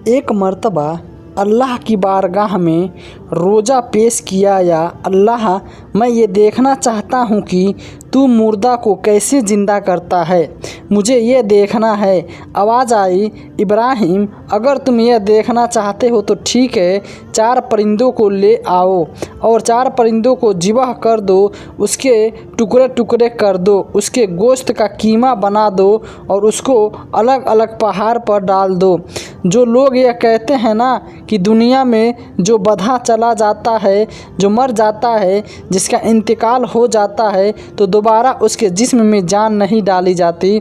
एक मर्तबा अल्लाह की बारगाह में रोज़ा पेश किया, या अल्लाह, मैं ये देखना चाहता हूँ कि तू मुर्दा को कैसे ज़िंदा करता है, मुझे ये देखना है। आवाज़ आई, इब्राहिम, अगर तुम यह देखना चाहते हो तो ठीक है, 4 परिंदों को ले आओ और 4 परिंदों को ज़िबह कर दो, उसके टुकड़े टुकड़े कर दो, उसके गोश्त का कीमा बना दो और उसको अलग अलग पहाड़ पर डाल दो। जो लोग यह कहते हैं ना कि दुनिया में जो बंधा चला जाता है, जो मर जाता है, जिसका इंतकाल हो जाता है, तो दोबारा उसके जिस्म में जान नहीं डाली जाती।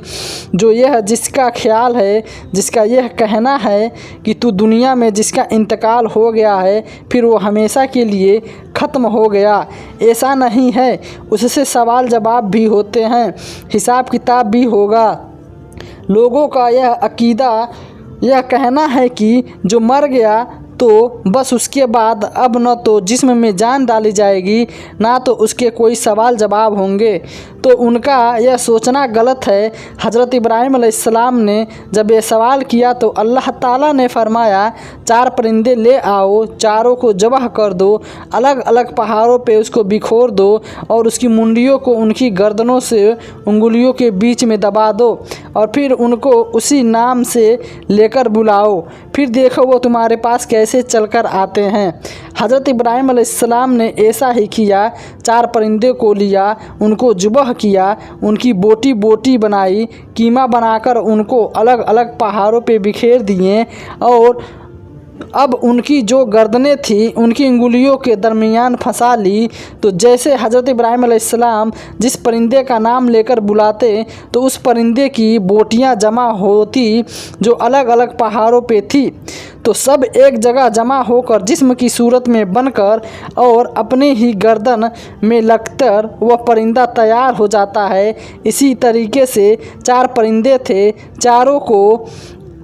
जिसका ख्याल है, जिसका यह कहना है कि तू दुनिया में जिसका इंतकाल हो गया है फिर वो हमेशा के लिए ख़त्म हो गया, ऐसा नहीं है। उससे सवाल जवाब भी होते हैं, हिसाब किताब भी होगा। लोगों का यह अकीदा, यह कहना है कि जो मर गया तो बस उसके बाद अब न तो जिस्म में जान डाली जाएगी, ना तो उसके कोई सवाल जवाब होंगे, तो उनका यह सोचना गलत है। हज़रत इब्राहीम अलैहिस्सलाम ने जब ये सवाल किया तो अल्लाह ताला ने फरमाया, 4 परिंदे ले आओ, चारों को ज़बह कर दो, अलग अलग पहाड़ों पे उसको बिखोर दो और उसकी मुंडियों को उनकी गर्दनों से उंगलियों के बीच में दबा दो और फिर उनको उसी नाम से लेकर बुलाओ, फिर देखो वो तुम्हारे पास कैसे चलकर आते हैं। हज़रत इब्राहीम अलैहिस्सलाम ने ऐसा ही किया। 4 परिंदे को लिया, उनको ज़ुबह किया, उनकी बोटी बोटी बनाई, कीमा बनाकर उनको अलग अलग पहाड़ों पे बिखेर दिए और अब उनकी जो गर्दनें थी उनकी उंगलियों के दरमियान फंसा ली। तो जैसे हज़रत इब्राहीम अलैहिस्सलाम जिस परिंदे का नाम लेकर बुलाते तो उस परिंदे की बोटियां जमा होती जो अलग अलग पहाड़ों पे थी, तो सब एक जगह जमा होकर जिस्म की सूरत में बनकर और अपने ही गर्दन में लगकर वह परिंदा तैयार हो जाता है। इसी तरीके से 4 परिंदे थे, चारों को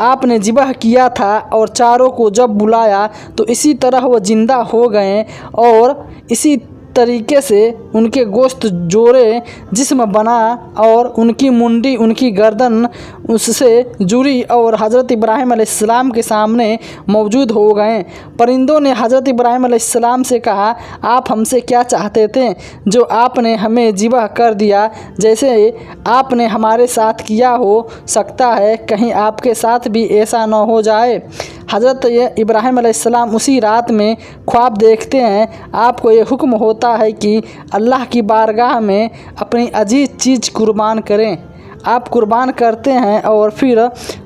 आपने ज़िबह किया था और चारों को जब बुलाया तो इसी तरह वो ज़िंदा हो गए और इसी तरीके से उनके गोश्त जोड़े जिस्म बना और उनकी मुंडी, उनकी गर्दन उससे जुड़ी और हज़रत इब्राहीम अलैहिस्सलाम के सामने मौजूद हो गए। परिंदों ने हज़रत इब्राहीम अलैहिस्सलाम से कहा, आप हमसे क्या चाहते थे जो आपने हमें ज़िबह कर दिया? जैसे आपने हमारे साथ किया, हो सकता है कहीं आपके साथ भी ऐसा न हो जाए। हज़रत इब्राहीम अलैहिस्सलाम उसी रात में ख्वाब देखते हैं। आपको ये हुक्म होता है कि अल्लाह की बारगाह में अपनी अजीज़ चीज़ कुर्बान करें। आप कुर्बान करते हैं और फिर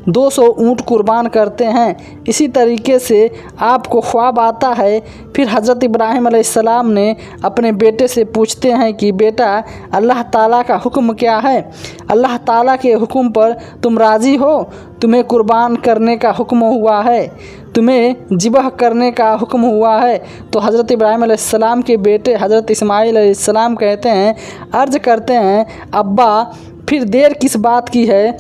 200 ऊँट कुर्बान करते हैं। इसी तरीके से आपको ख्वाब आता है। फिर हज़रत इब्राहीम अलैहिस्सलाम ने अपने बेटे से पूछते हैं कि बेटा, अल्लाह ताला का हुक्म क्या है? अल्लाह ताला के हुक्म पर तुम राज़ी हो? तुम्हें कुर्बान करने का हुक्म हुआ है, तुम्हें ज़िबह करने का हुक्म हुआ है। तो हज़रत इब्राहीम अलैहिस्सलाम के बेटे हज़रत इस्माईल अलैहिस्सलाम कहते हैं, अर्ज़ करते हैं, अब्बा फिर देर किस बात की है?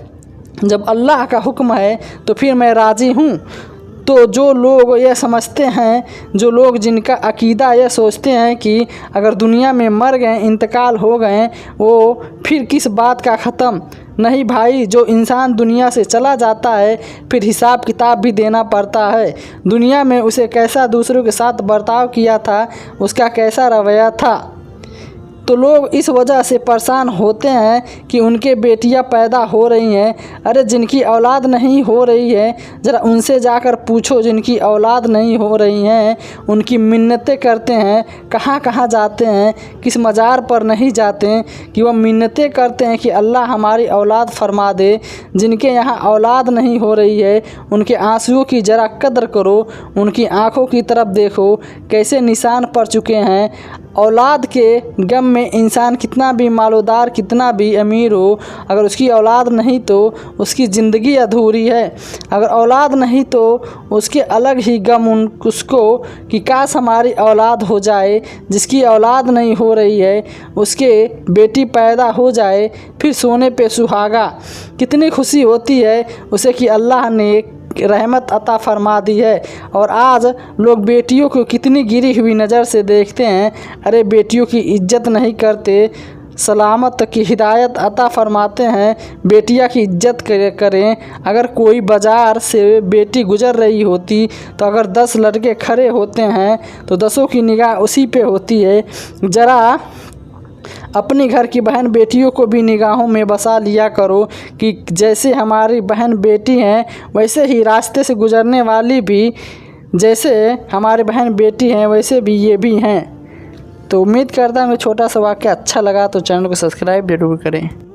जब अल्लाह का हुक्म है तो फिर मैं राज़ी हूँ। तो जो लोग यह समझते हैं, जो लोग जिनका अकीदा यह सोचते हैं कि अगर दुनिया में मर गए, इंतकाल हो गए, वो फिर किस बात का ख़त्म? नहीं भाई, जो इंसान दुनिया से चला जाता है फिर हिसाब किताब भी देना पड़ता है। दुनिया में उसे कैसा दूसरों के साथ बर्ताव किया था, उसका कैसा रवैया था। तो लोग इस वजह से परेशान होते हैं कि उनके बेटियां पैदा हो रही हैं। अरे जिनकी औलाद नहीं हो रही है, ज़रा उनसे जाकर पूछो जिनकी औलाद नहीं हो रही हैं, उनकी मिन्नतें करते हैं। कहाँ कहाँ जाते हैं, किस मज़ार पर नहीं जाते हैं कि वह मिन्नतें करते हैं कि अल्लाह हमारी औलाद फरमा दे। जिनके यहाँ औलाद नहीं हो रही है उनके आंसुओं की ज़रा कदर करो, उनकी आँखों की तरफ देखो कैसे निशान पड़ चुके हैं। औलाद के गम में इंसान कितना भी मालोदार, कितना भी अमीर हो, अगर उसकी औलाद नहीं तो उसकी ज़िंदगी अधूरी है। अगर औलाद नहीं तो उसके अलग ही गम उसको कि काश हमारी औलाद हो जाए। जिसकी औलाद नहीं हो रही है उसके बेटी पैदा हो जाए, फिर सोने पे सुहागा। कितनी खुशी होती है उसे कि अल्लाह ने रहमत अता फरमा दी है। और आज लोग बेटियों को कितनी गिरी हुई नज़र से देखते हैं। अरे बेटियों की इज्जत नहीं करते, सलामत की हिदायत अता फरमाते हैं। बेटियां की इज्जत करें। अगर कोई बाज़ार से बेटी गुज़र रही होती तो अगर 10 लड़के खड़े होते हैं तो 10 की निगाह उसी पे होती है। ज़रा अपनी घर की बहन बेटियों को भी निगाहों में बसा लिया करो कि जैसे हमारी बहन बेटी हैं वैसे ही रास्ते से गुज़रने वाली भी, जैसे हमारी बहन बेटी हैं वैसे भी ये भी हैं। तो उम्मीद करता हूँ मेरा छोटा सा वाक्य अच्छा लगा तो चैनल को सब्सक्राइब जरूर करें।